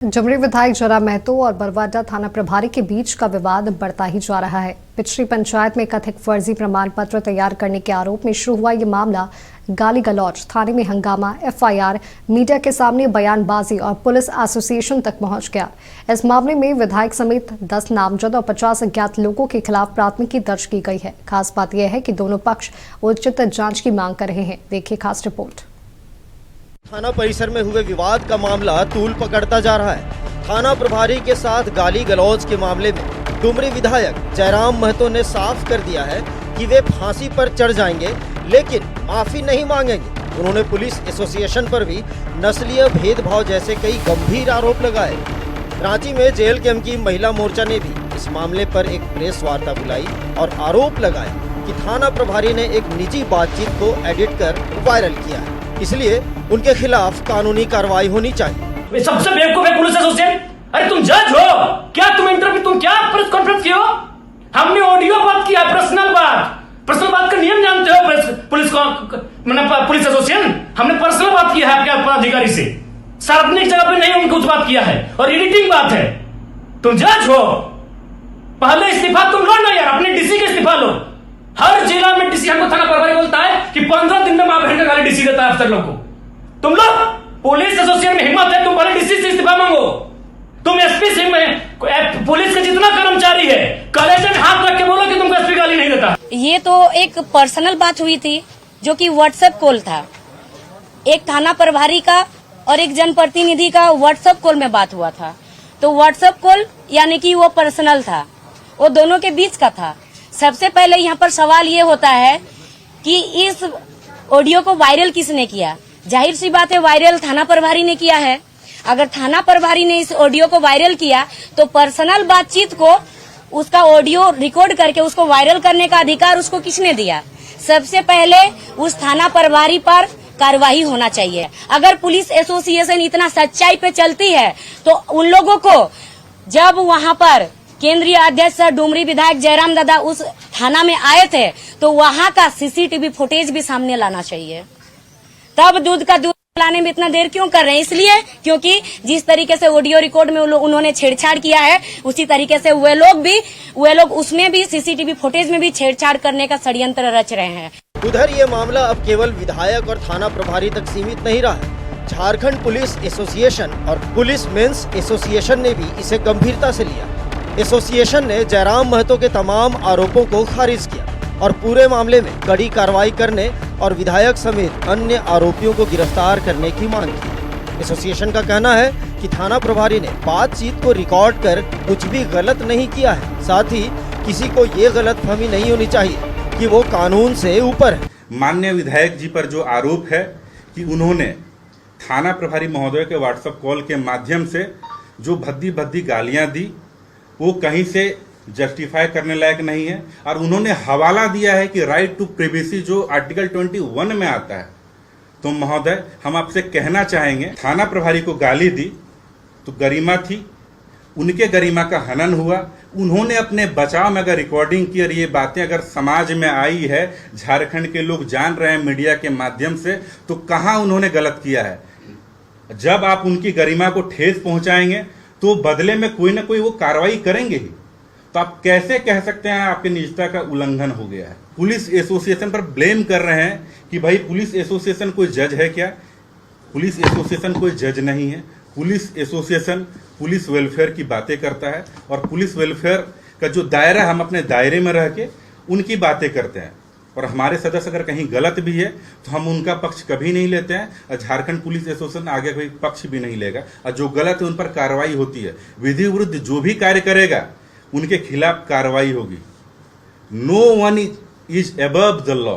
जमुई विधायक जयराम महतो और बरवाडा थाना प्रभारी के बीच का विवाद बढ़ता ही जा रहा है। पिछड़ी पंचायत में कथित फर्जी प्रमाण पत्र तैयार करने के आरोप में शुरू हुआ ये मामला गाली गलौज, थाने में हंगामा, एफआईआर, मीडिया के सामने बयानबाजी और पुलिस एसोसिएशन तक पहुंच गया। इस मामले में विधायक समेत 10 नामजद और 50 अज्ञात लोगों के खिलाफ प्राथमिकी दर्ज की गई है। खास बात यह है कि दोनों पक्ष उचित जाँच की मांग कर रहे हैं। देखिए खास रिपोर्ट। थाना परिसर में हुए विवाद का मामला तूल पकड़ता जा रहा है। थाना प्रभारी के साथ गाली गलौज के मामले में डुमरी विधायक जयराम महतो ने साफ कर दिया है कि वे फांसी पर चढ़ जाएंगे, लेकिन माफी नहीं मांगेंगे। उन्होंने पुलिस एसोसिएशन पर भी नस्लीय भेदभाव जैसे कई गंभीर आरोप लगाए। रांची में जेल कैंप की महिला मोर्चा ने भी इस मामले पर एक प्रेस वार्ता बुलाई और आरोप लगाए कि थाना प्रभारी ने एक निजी बातचीत को एडिट कर वायरल किया है, इसलिए उनके खिलाफ कानूनी कार्रवाई होनी चाहिए। सबसे बेवकूफ है पुलिस एसोसिएशन। अरे तुम जज हो क्या? तुम क्या प्रेस कॉन्फ्रेंस किए हो? हमने ऑडियो बात किया, पर्सनल बात का नियम जानते हो? पुलिस एसोसिएशन हमने पर्सनल बात किया है आपके अधिकारी से, सार्वजनिक जगह पे नहीं उनको बात किया है और एडिटिंग बात है। तुम जज हो, पहले इस्तीफा तुम लो ना यार, अपने डीसी का इस्तीफा लो। हर जिला में डीसी हमको थाना प्रभारी बोलता है कि 15 दिन में मां बहन का गाली डीसी देता है अफसर लोग को। तुम लोग पुलिस एसोसिएशन में हिम्मत है, तुम पहले डीसी से इस्तीफा मांगो। तुम एसपी से में पुलिस का जितना कर्मचारी है कलेजे में हाथ रख के बोलो कि तुमको एसपी गाली नहीं देता। ये तो एक पर्सनल बात हुई थी जो कि व्हाट्सएप कॉल था। एक थाना प्रभारी का और एक जनप्रतिनिधि का व्हाट्सएप कॉल में बात हुआ था। तो व्हाट्सएप कॉल यानी कि वो पर्सनल था, वो दोनों के बीच का था। सबसे पहले यहाँ पर सवाल ये होता है कि इस ऑडियो को वायरल किसने किया? जाहिर सी बात है वायरल थाना प्रभारी ने किया है। अगर थाना प्रभारी ने इस ऑडियो को वायरल किया तो पर्सनल बातचीत को उसका ऑडियो रिकॉर्ड करके उसको वायरल करने का अधिकार उसको किसने दिया? सबसे पहले उस थाना प्रभारी पर कार्रवाई होना चाहिए। अगर पुलिस एसोसिएशन इतना सच्चाई पे चलती है तो उन लोगों को जब वहां पर केंद्रीय अध्यक्ष डुमरी विधायक जयराम दादा उस थाना में आए थे तो वहां का सीसीटीवी फुटेज भी सामने लाना चाहिए। तब दूध का दूध लाने में इतना देर क्यों कर रहे हैं? इसलिए क्योंकि जिस तरीके से ऑडियो रिकॉर्ड में उन्होंने छेड़छाड़ किया है उसी तरीके से वे लोग उसमें भी सीसीटीवी फुटेज में भी छेड़छाड़ करने का षड्यंत्र रच रहे हैं। उधर ये मामला अब केवल विधायक और थाना प्रभारी तक सीमित नहीं रहा है। झारखंड पुलिस एसोसिएशन और पुलिस मेंस एसोसिएशन ने भी इसे गंभीरता से लिया। एसोसिएशन ने जयराम महतो के तमाम आरोपों को खारिज किया और पूरे मामले में कड़ी कार्रवाई करने और विधायक समेत अन्य आरोपियों को गिरफ्तार करने की मांग की। एसोसिएशन का कहना है कि थाना प्रभारी ने बातचीत को रिकॉर्ड कर कुछ भी गलत नहीं किया है। साथ ही किसी को ये गलतफहमी नहीं होनी चाहिए कि वो कानून से ऊपर है। माननीय विधायक जी पर जो आरोप है कि उन्होंने थाना प्रभारी महोदय के व्हाट्सएप कॉल के माध्यम से जो भद्दी भद्दी गालियां दी वो कहीं से जस्टिफाई करने लायक नहीं है और उन्होंने हवाला दिया है कि राइट टू प्राइवेसी जो आर्टिकल 21 में आता है। तो महोदय हम आपसे कहना चाहेंगे, थाना प्रभारी को गाली दी तो गरिमा थी, उनके गरिमा का हनन हुआ। उन्होंने अपने बचाव में अगर रिकॉर्डिंग की और ये बातें अगर समाज में आई है, झारखंड के लोग जान रहे हैं मीडिया के माध्यम से, तो कहाँ उन्होंने गलत किया है? जब आप उनकी गरिमा को ठेस पहुंचाएंगे तो बदले में कोई ना कोई वो कार्रवाई करेंगे ही। तो आप कैसे कह सकते हैं आपकी निजता का उल्लंघन हो गया है? पुलिस एसोसिएशन पर ब्लेम कर रहे हैं कि भाई पुलिस एसोसिएशन कोई जज है क्या? पुलिस एसोसिएशन कोई जज नहीं है। पुलिस एसोसिएशन पुलिस वेलफेयर की बातें करता है और पुलिस वेलफेयर का जो दायरा, हम अपने दायरे में रह के उनकी बातें करते हैं। और हमारे सदस्य अगर कहीं गलत भी है तो हम उनका पक्ष कभी नहीं लेते हैं और झारखंड पुलिस एसोसिएशन आगे कोई पक्ष भी नहीं लेगा। और जो गलत है उन पर कार्रवाई होती है। विधि विरुद्ध जो भी कार्य करेगा उनके खिलाफ कार्रवाई होगी। No one is above the law,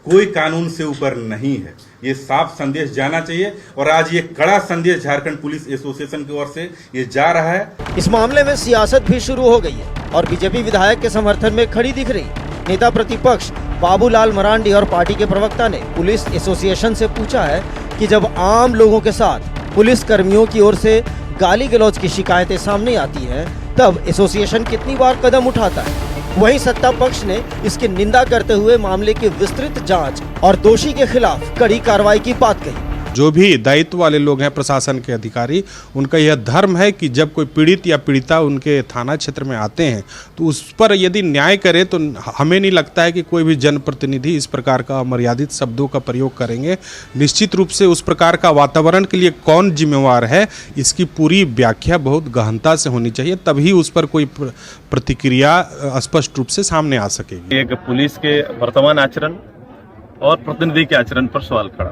कोई कानून से ऊपर नहीं है। ये साफ संदेश जाना चाहिए और आज ये कड़ा संदेश झारखंड पुलिस एसोसिएशन की ओर से ये जा रहा है। इस मामले में सियासत भी शुरू हो गई है और बीजेपी विधायक के समर्थन में खड़ी दिख रही। नेता प्रतिपक्ष बाबूलाल मरांडी और पार्टी के प्रवक्ता ने पुलिस एसोसिएशन से पूछा है कि जब आम लोगों के साथ पुलिस कर्मियों की ओर से गाली गलौज की शिकायतें सामने आती हैं, तब एसोसिएशन कितनी बार कदम उठाता है। वहीं सत्ता पक्ष ने इसकी निंदा करते हुए मामले की विस्तृत जांच और दोषी के खिलाफ कड़ी कार्रवाई की बात कही। जो भी दायित्व वाले लोग हैं प्रशासन के अधिकारी, उनका यह धर्म है कि जब कोई पीड़ित या पीड़िता उनके थाना क्षेत्र में आते हैं तो उस पर यदि न्याय करे, तो हमें नहीं लगता है कि कोई भी जनप्रतिनिधि इस प्रकार का अमर्यादित शब्दों का प्रयोग करेंगे। निश्चित रूप से उस प्रकार का वातावरण के लिए कौन जिम्मेवार है, इसकी पूरी व्याख्या बहुत गहनता से होनी चाहिए, तभी उस पर कोई प्रतिक्रिया स्पष्ट रूप से सामने आ सकेगी। एक पुलिस के वर्तमान आचरण और प्रतिनिधि के आचरण पर सवाल खड़ा।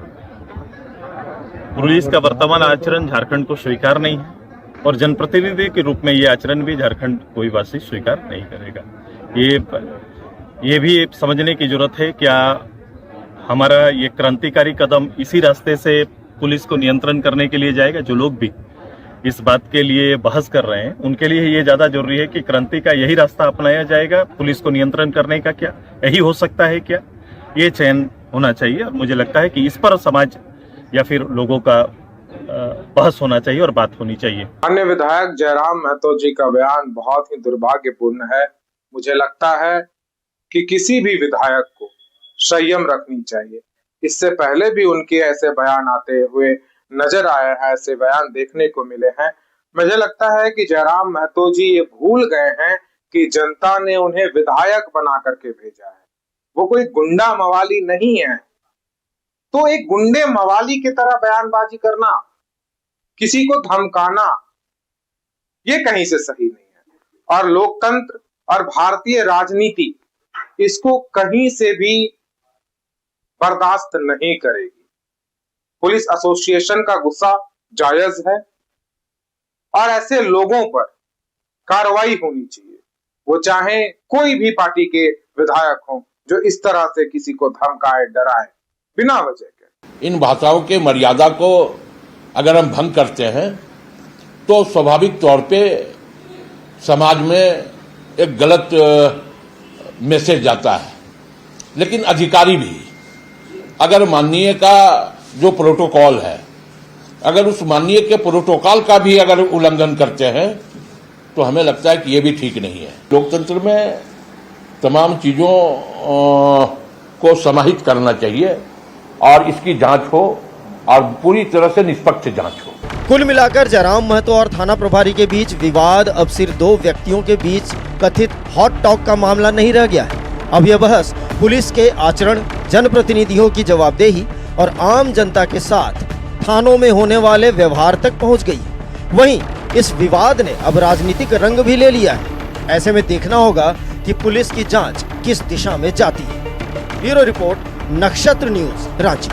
पुलिस का वर्तमान आचरण झारखंड को स्वीकार नहीं है और जनप्रतिनिधि के रूप में ये आचरण भी झारखंड कोई वासी स्वीकार नहीं करेगा। ये भी समझने की जरूरत है, क्या हमारा ये क्रांतिकारी कदम इसी रास्ते से पुलिस को नियंत्रण करने के लिए जाएगा? जो लोग भी इस बात के लिए बहस कर रहे हैं, उनके लिए ये ज्यादा जरूरी है कि क्रांति का यही रास्ता अपनाया जाएगा पुलिस को नियंत्रण करने का? क्या यही हो सकता है? क्या ये चयन होना चाहिए? और मुझे लगता है कि इस पर समाज या फिर लोगों का बहस होना चाहिए और बात होनी चाहिए। अन्य विधायक जयराम महतो जी का बयान बहुत ही दुर्भाग्यपूर्ण है। मुझे लगता है कि किसी भी विधायक को संयम रखनी चाहिए। इससे पहले भी उनके ऐसे बयान आते हुए नजर आए हैं, ऐसे बयान देखने को मिले हैं। मुझे लगता है कि जयराम महतो जी ये भूल गए हैं कि जनता ने उन्हें विधायक बना करके भेजा है, वो कोई गुंडा मवाली नहीं है। तो एक गुंडे मवाली की तरह बयानबाजी करना, किसी को धमकाना, ये कहीं से सही नहीं है। और लोकतंत्र और भारतीय राजनीति इसको कहीं से भी बर्दाश्त नहीं करेगी। पुलिस एसोसिएशन का गुस्सा जायज है और ऐसे लोगों पर कार्रवाई होनी चाहिए, वो चाहे कोई भी पार्टी के विधायक हों, जो इस तरह से किसी को धमकाए, डराए बिना वजह के। इन भाषाओं के मर्यादा को अगर हम भंग करते हैं तो स्वाभाविक तौर पे समाज में एक गलत मैसेज जाता है। लेकिन अधिकारी भी अगर माननीय का जो प्रोटोकॉल है, अगर उस माननीय के प्रोटोकॉल का भी अगर उल्लंघन करते हैं तो हमें लगता है कि ये भी ठीक नहीं है। लोकतंत्र में तमाम चीजों को समाहित करना चाहिए और इसकी जांच हो और पूरी तरह से निष्पक्ष जांच हो। कुल मिलाकर जयराम महतो और थाना प्रभारी के बीच विवाद अब सिर्फ दो व्यक्तियों के बीच कथित हॉट टॉक का मामला नहीं रह गया है। अब यह बहस पुलिस के आचरण, जनप्रतिनिधियों की जवाबदेही और आम जनता के साथ थानों में होने वाले व्यवहार तक पहुंच गई। वहीं इस विवाद ने अब राजनीतिक रंग भी ले लिया है। ऐसे में देखना होगा कि पुलिस की जांच किस दिशा में जाती है। ब्यूरो रिपोर्ट, नक्षत्र न्यूज, रांची।